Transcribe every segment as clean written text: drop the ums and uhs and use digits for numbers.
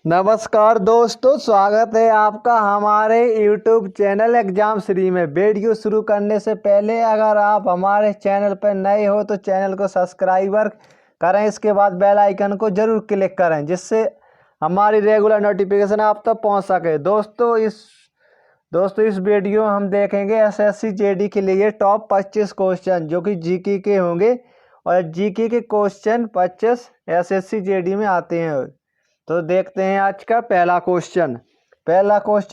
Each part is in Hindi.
नमस्कार दोस्तों, स्वागत है आपका हमारे YouTube चैनल एग्जाम श्री में। वीडियो शुरू करने से पहले अगर आप हमारे चैनल पर नए हो तो चैनल को सब्सक्राइबर करें, इसके बाद बेल आइकन को जरूर क्लिक करें जिससे हमारी रेगुलर नोटिफिकेशन आप तक पहुंच सके। दोस्तों इस वीडियो में हम देखेंगे SSC JD के लिए टॉप 25 क्वेश्चन जो कि जीके के होंगे और जीके के क्वेश्चन 25 SSC JD में आते हैं। तो देखते हैं आज का पहला क्वेश्चन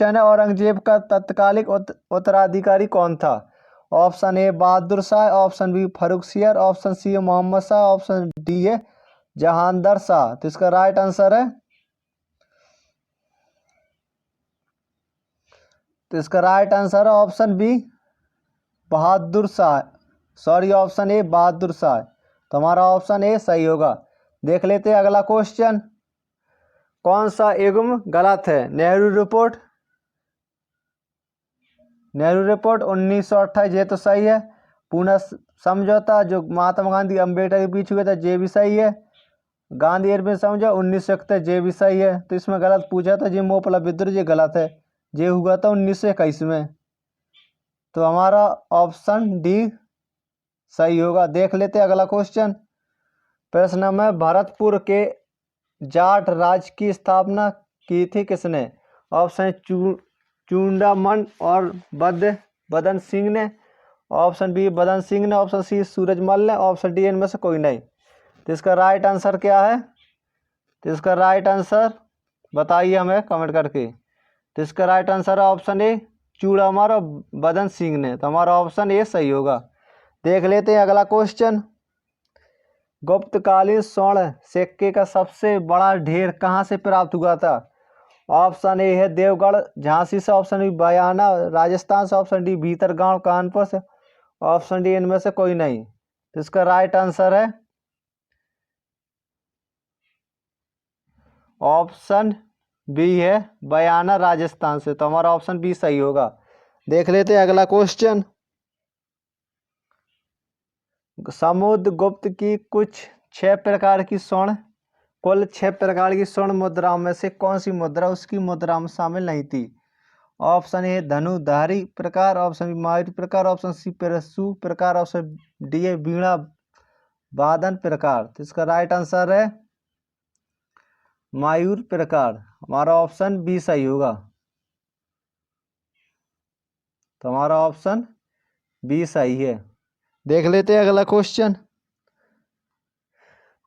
है, औरंगजेब का तत्कालिक उत्तराधिकारी कौन था? Option A Bahadur Shah, option B Farrukhsiyar, option C Mohammad Shah, option D है जहांदर शाह। तो इसका राइट आंसर है option B Bahadur Shah. Option A Bahadur Shah. तो हमारा ऑप्शन ए सही होगा। देख लेते हैं अगला क्वेश्चन। कौन सा युग्म गलत है? नेहरू रिपोर्ट 1928, ये तो सही है। पुणे समझौता जो महात्मा गांधी अम्बेडकर के बीच हुआ था, ये भी सही है। गांधी इरविन समझौता 1931, ये भी सही है। तो इसमें गलत पूछा था, ये मोपला विद्रोह, ये गलत है। ये हुआ था 1921 में। तो हमारा ऑप्शन डी सही होगा। देख लेते अगला क्वेश्चन। प्रश्न नंबर, भरतपुर के जाट राज्य की स्थापना की थी किसने? ऑप्शन चूड़ामन और बदन सिंह ने, ऑप्शन बी बदन सिंह ने, ऑप्शन सी सूरजमल ने, ऑप्शन डी इनमें से कोई नहीं। तो इसका राइट आंसर क्या है? तो इसका राइट आंसर बताइए हमें कमेंट करके। तो इसका राइट आंसर है ऑप्शन ए चूड़ामन और बदन सिंह ने। तो हमारा ऑप्शन ए सही होगा। देख लेते हैं अगला क्वेश्चन। गुप्तकालीन स्वर्ण सिक्के का सबसे बड़ा ढेर कहाँ से प्राप्त हुआ था? ऑप्शन ए है देवगढ़ झांसी से, ऑप्शन बी बयाना राजस्थान से, ऑप्शन डी भीतरगांव कानपुर से, ऑप्शन डी इनमें से कोई नहीं। तो इसका राइट आंसर है ऑप्शन बी है बयाना राजस्थान से। तो हमारा ऑप्शन बी सही होगा। देख लेते हैं अगला क्वेश्चन। समुद्रगुप्त की कुल 6 प्रकार की स्वर्ण मुद्राओं में से कौन सी मुद्रा उसकी मुद्रा में शामिल नहीं थी? ऑप्शन ए धनुधारी प्रकार, ऑप्शन बी मायूर प्रकार, ऑप्शन सी परशु प्रकार, ऑप्शन डी है वीणा वादन प्रकार। तो इसका राइट आंसर है मायूर प्रकार। हमारा ऑप्शन बी सही होगा। तो हमारा ऑप्शन बी सही है। देख लेते हैं अगला क्वेश्चन।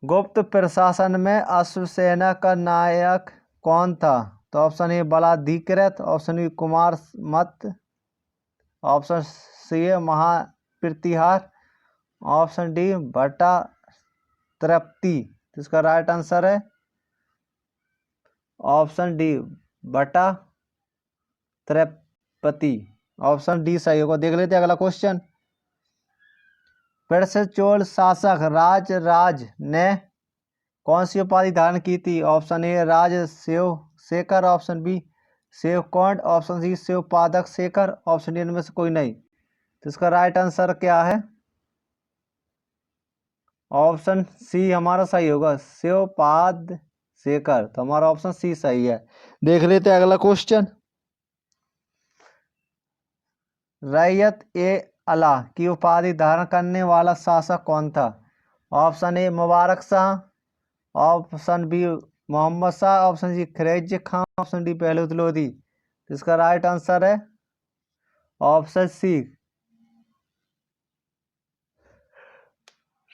गुप्त प्रशासन में अश्वसेना का नायक कौन था? तो ऑप्शन ए बलाधिकृत, ऑप्शन बी कुमार मत, ऑप्शन सी है महाप्रतिहार, ऑप्शन डी भट्टा तृप्ति। तो इसका राइट आंसर है ऑप्शन डी भट्टा तृप्ति। ऑप्शन डी सही होगा। देख लेते हैं अगला क्वेश्चन। प्रसिद्ध चोल शासक राज ने कौन सी उपाधि धारण की थी? ऑप्शन ए राज शिव शेखर, ऑप्शन बी शिव कौंड, ऑप्शन सी शिव पादक शेखर, ऑप्शन डी इनमें से कोई नहीं। तो इसका राइट आंसर क्या है? ऑप्शन सी हमारा सही होगा, शिवपाद शेखर। तो हमारा ऑप्शन सी सही है। देख लेते हैं अगला क्वेश्चन। रैयत ए अला की उपाधि धारण करने वाला शासक कौन था? Option A Mubarak Shah, option B Mohammad Shah, option C Khilji Khan, option D Bahlol Lodi. इसका राइट आंसर है ऑप्शन सी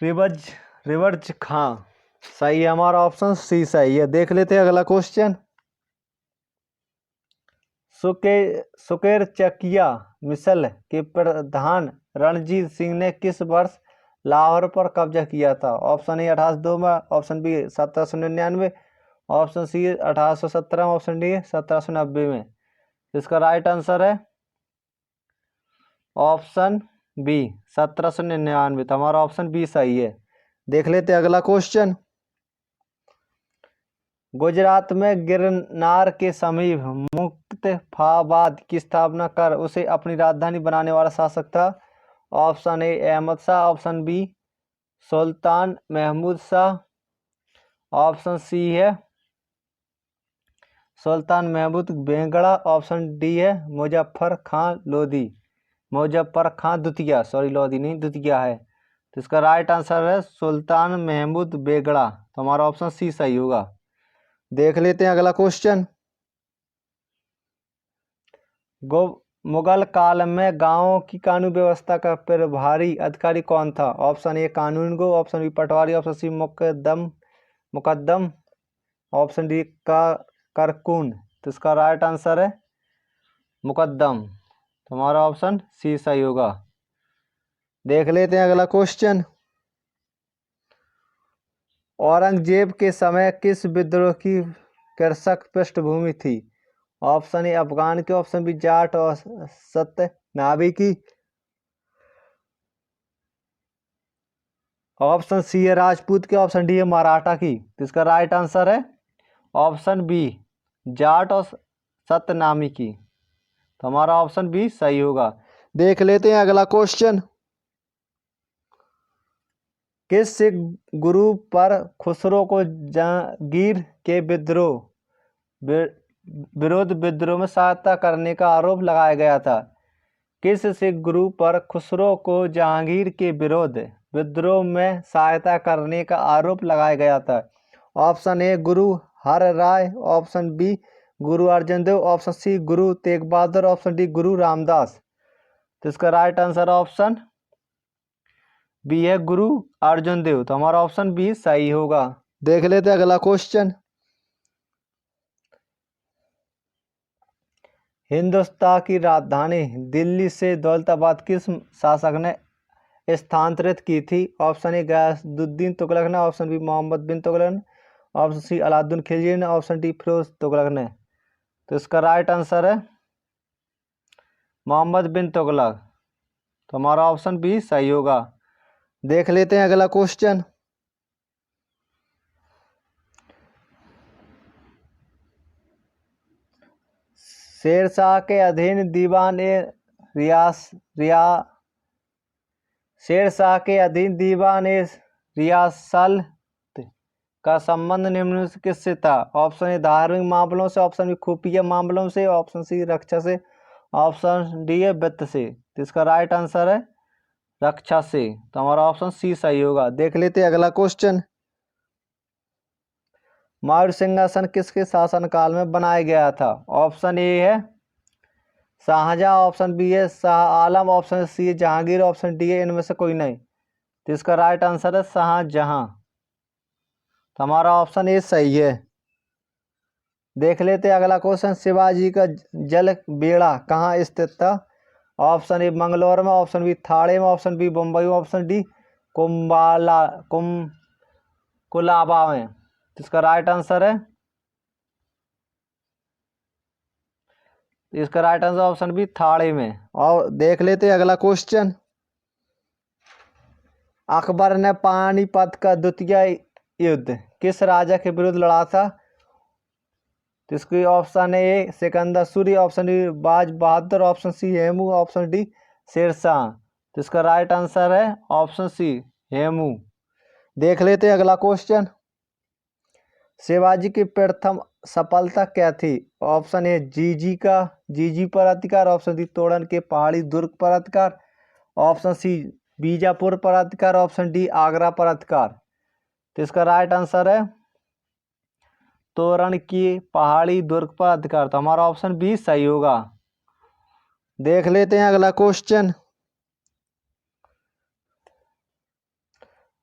रिवर्ज खां। सही है, हमारा ऑप्शन सी सही है। देख लेते हैं अगला क्वेश्चन। सुकेरचकिया मिसल के प्रधान रणजीत सिंह ने किस वर्ष लाहौर पर कब्जा किया था? ऑप्शन ए 1802 में, option B 1799, option C 1817, option D 1790 में। इसका राइट आंसर है ऑप्शन बी 1799। तो हमारा ऑप्शन बी सही है। देख लेते हैं अगला क्वेश्चन। गुजरात में गिरनार के समीप मुक्तफाबाद की स्थापना कर उसे अपनी राजधानी बनाने वाला शासक था? Option A Ahmad Shah, option B Sultan Mahmud Shah, option C है सुल्तान महमूद बेगड़ा। ऑप्शन डी है मुजफ्फर खां लोधी, मुजफ्फर खां द्वितीय, सॉरी लोधी नहीं द्वितीय है। तो इसका राइट आंसर है सुल्तान महमूद बेगड़ा। तो हमारा ऑप्शन सी सही होगा। देख लेते हैं अगला क्वेश्चन। मुगल काल में गांवों की कानून व्यवस्था का प्रभारी अधिकारी कौन था? ऑप्शन ए कानून गो, option B patwari, option C मुकद्दम, ऑप्शन डी कारकुन। तो इसका राइट आंसर है मुकद्दम। तो हमारा ऑप्शन सी सही होगा। देख लेते हैं अगला क्वेश्चन। औरंगजेब के समय किस विद्रोह की कृषक पृष्ठभूमि थी? ऑप्शन ए अफगान की, ऑप्शन बी जाट और सत्यनामी की, ऑप्शन सी है राजपूत की, ऑप्शन डी है मराठा की। तो इसका राइट आंसर है ऑप्शन बी जाट और सत्यनामी की। तो हमारा ऑप्शन बी सही होगा। देख लेते हैं अगला क्वेश्चन। किस सिख गुरु पर खुसरो को जहांगीर के विरोध विद्रोह में सहायता करने का आरोप लगाया गया था? किस सिख गुरु पर खुसरो को जहांगीर के विरोध विद्रोह में सहायता करने का आरोप लगाया गया था? ऑप्शन ए गुरु हर राय, option B Guru Arjan Dev, option C Guru Tegh Bahadur, option D गुरु रामदास। तो इसका राइट आंसर ऑप्शन बी है गुरु अर्जुन देव। तो हमारा ऑप्शन बी सही होगा। देख लेते हैं अगला क्वेश्चन। हिंदुस्तान की राजधानी दिल्ली से दौलताबाद किस शासक ने स्थानांतरित की थी? ऑप्शन ए गयासुद्दीन तुगलक ने, ऑप्शन बी मोहम्मद बिन तुगलक ने, ऑप्शन सी अलाउद्दीन खिलजी ने, ऑप्शन डी फिरोज तुगलक ने। तो इसका राइट आंसर है मोहम्मद बिन तुगलक। तो हमारा ऑप्शन बी सही होगा। देख लेते हैं अगला क्वेश्चन। शेरशाह के अधीन दीवान ए शेरशाह के अधीन दीवान ए रियासत का संबंध निम्न से किससे था? ऑप्शन ए धार्मिक मामलों से, ऑप्शन बी खुफिया मामलों से, ऑप्शन सी रक्षा से, ऑप्शन डी है वित्त से। तो इसका राइट आंसर है रक्षा से। तो हमारा ऑप्शन सी सही होगा। देख लेते हैं अगला क्वेश्चन। मौर्य सिंहासन किसके शासनकाल में बनाया गया था? ऑप्शन ए है शाहजहां, ऑप्शन बी है शाह आलम, ऑप्शन सी है जहांगीर, ऑप्शन डी है इनमें से कोई नहीं। तो इसका राइट आंसर है शाहजहां। तो हमारा ऑप्शन ए सही है। देख लेते हैं अगला क्वेश्चन। शिवाजी का जल बेड़ा कहाँ स्थित था? ऑप्शन ए मंगलौर में, ऑप्शन बी थाड़े में, ऑप्शन बी मुंबई में, ऑप्शन डी कुलाबा में। इसका राइट आंसर है इसका right answer option B Thane में। और देख लेते हैं अगला क्वेश्चन। अकबर ने पानीपत का द्वितीय युद्ध किस राजा के विरुद्ध लड़ा था? तो इसकी option A Sikandar Suri, option B Baz Bahadur, option C Hemu, option D Sher Shah. तो इसका राइट आंसर है ऑप्शन सी हेमू। देख लेते हैं अगला क्वेश्चन। शिवाजी की प्रथम सफलता क्या थी? ऑप्शन ए जीजी पर अधिकार, ऑप्शन डी तोड़न के पहाड़ी दुर्ग पर अधिकार, ऑप्शन सी बीजापुर पर अधिकार, ऑप्शन डी आगरा पर अधिकार। तो इसका राइट आंसर है तोरण की पहाड़ी दुर्ग पर अधिकार। तो हमारा ऑप्शन बी सही होगा। देख लेते हैं अगला क्वेश्चन।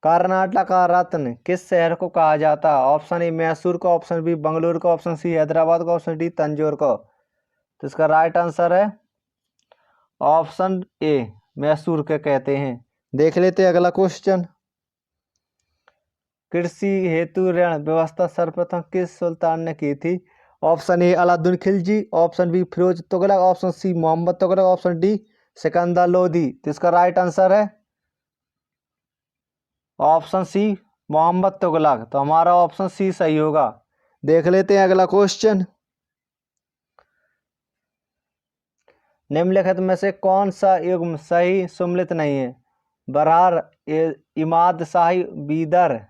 कर्नाटक का रत्न किस शहर को कहा जाता है? ऑप्शन ए मैसूर को, ऑप्शन बी बंगलुरु को, ऑप्शन सी हैदराबाद को, ऑप्शन डी तंजौर को। तो इसका राइट आंसर है ऑप्शन ए मैसूर के कहते हैं। देख लेते हैं अगला क्वेश्चन। कृषि हेतु ऋण व्यवस्था सर्वप्रथम किस सुल्तान ने की थी? Option A Alauddin Khilji, option B Firoz Tughlaq, option C Mohammad Tughlaq, option D Sikandar Lodi. तो इसका राइट आंसर है ऑप्शन सी मोहम्मद तुगलक। तो हमारा ऑप्शन सी सही होगा। देख लेते हैं अगला क्वेश्चन। निम्नलिखित में से कौन सा युग्म सही सुमेलित नहीं है? बरहार, इमाद शाही, बीदर,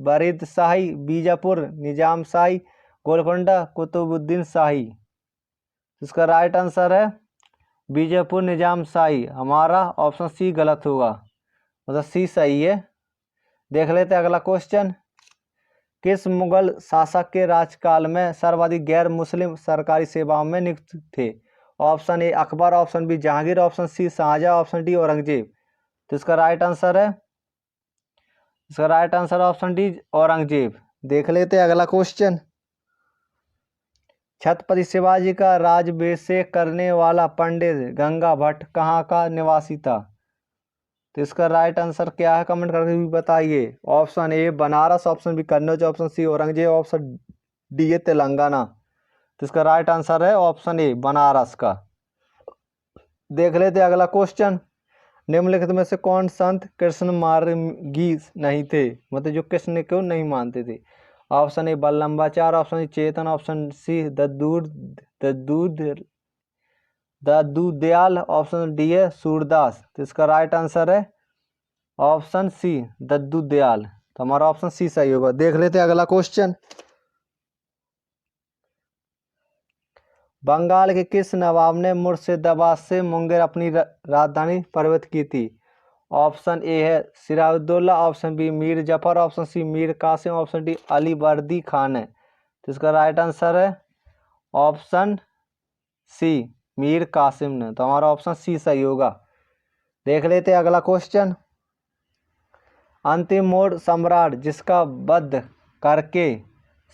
बरीद शाही, बीजापुर, निजाम शाही, गोलकोंडा कुतुबुद्दीन शाही। इसका राइट आंसर है बीजापुर निजाम शाही। हमारा ऑप्शन सी गलत होगा, मतलब सी सही है। देख लेते हैं अगला क्वेश्चन। किस मुगल शासक के राजकाल में सर्वाधिक गैर मुस्लिम सरकारी सेवाओं में नियुक्त थे? Option A Akbar, option B Jahangir, option C Shahjahan, option D Aurangzeb. तो इसका राइट आंसर है, इसका right answer option D Aurangzeb. देख लेते हैं अगला क्वेश्चन। छत्रपति शिवाजी का राज्याभिषेक करने वाला पंडित गंगा भट्ट कहाँ का निवासी था? तो इसका राइट आंसर क्या है, कमेंट करके भी बताइए। Option A Banaras, option B Kannauj, option C Aurangzeb, option D है तेलंगाना। तो इसका राइट आंसर है ऑप्शन ए बनारस का। देख लेते हैं अगला क्वेश्चन। निम्नलिखित में से कौन संत कृष्ण मार्गी नहीं थे, मतलब जो कृष्ण को नहीं मानते थे? Option A Vallabhacharya, option C Chetan, option C Dadu Dayal, option D है सूरदास। तो इसका राइट आंसर है ऑप्शन सी दद्दू दयाल। तो हमारा ऑप्शन सी सही होगा। देख लेते हैं अगला क्वेश्चन। बंगाल के किस नवाब ने मुर्शिदाबाद से मुंगेर अपनी राजधानी परिवर्तित की थी? ऑप्शन ए है Sirajuddaula, option B Mir Jafar, option C Mir Qasim, option D Ali Vardi Khan है। तो इसका राइट आंसर है ऑप्शन सी मीर कासिम ने। तो हमारा ऑप्शन सी सही होगा। देख लेते हैं अगला क्वेश्चन। अंतिम मोड़ सम्राट जिसका वध करके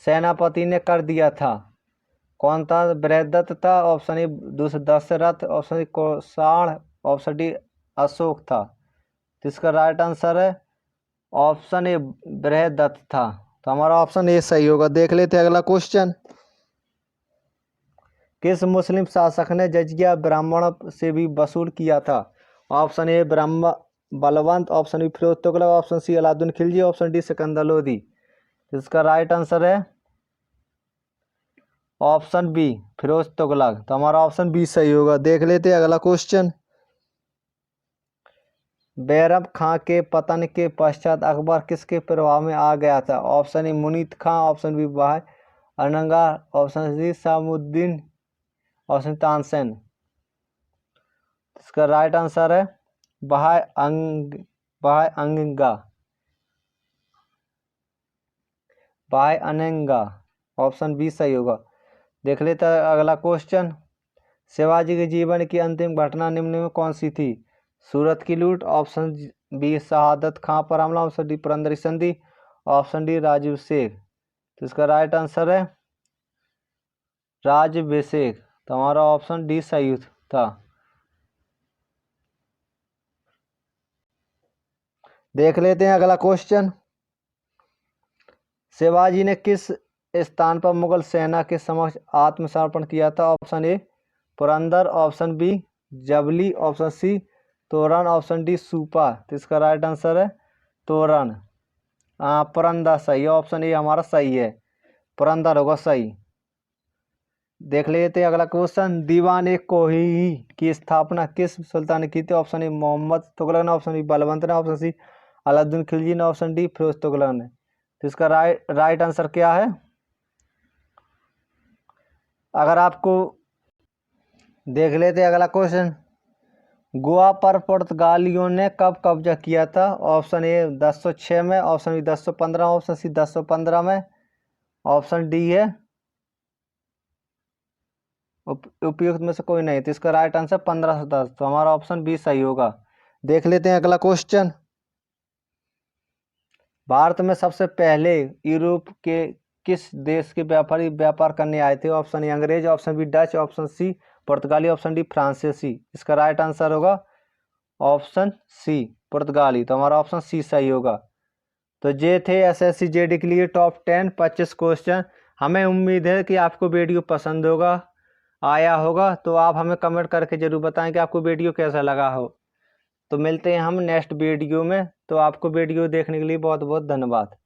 सेनापति ने कर दिया था, कौन था? बृहदत्त था, option A Dasharath, option C Kaushan, option D Ashok था। तो इसका राइट आंसर है ऑप्शन ए बृहदत्त था। तो हमारा ऑप्शन ए सही होगा। देख लेते हैं अगला क्वेश्चन। किस मुस्लिम शासक ने जजिया ब्राह्मण से भी वसूल किया था? Option A Brahm Balwant, option B Firoz Tughlaq, option C Alauddin Khilji, option D Sikandar Lodi. इसका राइट आंसर है ऑप्शन बी फिरोज तुगलक। तो हमारा ऑप्शन बी सही होगा। देख लेते हैं अगला क्वेश्चन। बैरम खां के पतन के पश्चात अकबर किसके प्रभाव में आ गया था? Option A Munit Khan, option B भाई अनंगा, option C Samuddin, option Tansen. इसका राइट आंसर है भाई अनंगा। ऑप्शन बी सही होगा। देख लेते हैं अगला क्वेश्चन। शिवाजी के जीवन की अंतिम घटना निम्न में कौन सी थी? सूरत की लूट, ऑप्शन बी शहादत खां पर हमला, ऑप्शन डी पुरंदर संधि, ऑप्शन डी राज्याभिषेक। तो इसका राइट आंसर है राज्याभिषेक। तो हमारा ऑप्शन डी सही था। देख लेते हैं अगला क्वेश्चन। शिवाजी ने किस स्थान पर मुगल सेना के समक्ष आत्मसमर्पण किया था? Option A Purandar, option B जबली, option C Toran, option D सूपा। तो इसका राइट आंसर है तोरण। पुरंदर सही है, ऑप्शन ए हमारा सही है, पुरंदर होगा सही। देख लेते हैं अगला क्वेश्चन। दीवान ए कोही की स्थापना किस सुल्तान ने की थी? ऑप्शन ए मोहम्मद तुगलक ने, ऑप्शन बी बलवंत ने, ऑप्शन सी अलाउद्दीन खिलजी ने, ऑप्शन डी फिरोज तुगलक ने। तो इसका राइट आंसर क्या है? अगर आपको देख लेते हैं अगला क्वेश्चन। गोवा पर पुर्तगालियों ने कब कब्जा किया था? ऑप्शन ए 1006 में, ऑप्शन बी 1015, ऑप्शन सी 1015 में, ऑप्शन डी है उपयुक्त में से कोई नहीं। तो इसका राइट आंसर 1510। तो हमारा ऑप्शन बी सही होगा। देख लेते हैं अगला क्वेश्चन। भारत में सबसे पहले यूरोप के किस देश के व्यापारी व्यापार करने आए थे? ऑप्शन ए अंग्रेज, option B Dutch, option C पुर्तगाली, ऑप्शन डी फ्रांसीसी। इसका राइट आंसर होगा ऑप्शन सी पुर्तगाली। तो हमारा ऑप्शन सी सही होगा। तो ये थे एसएससी जेडी के लिए टॉप 10 25 क्वेश्चन। हमें उम्मीद है कि आपको वीडियो पसंद आया होगा। तो आप हमें कमेंट करके ज़रूर बताएं कि आपको वीडियो कैसा लगा हो। तो मिलते हैं हम नेक्स्ट वीडियो में। तो आपको वीडियो देखने के लिए बहुत बहुत धन्यवाद।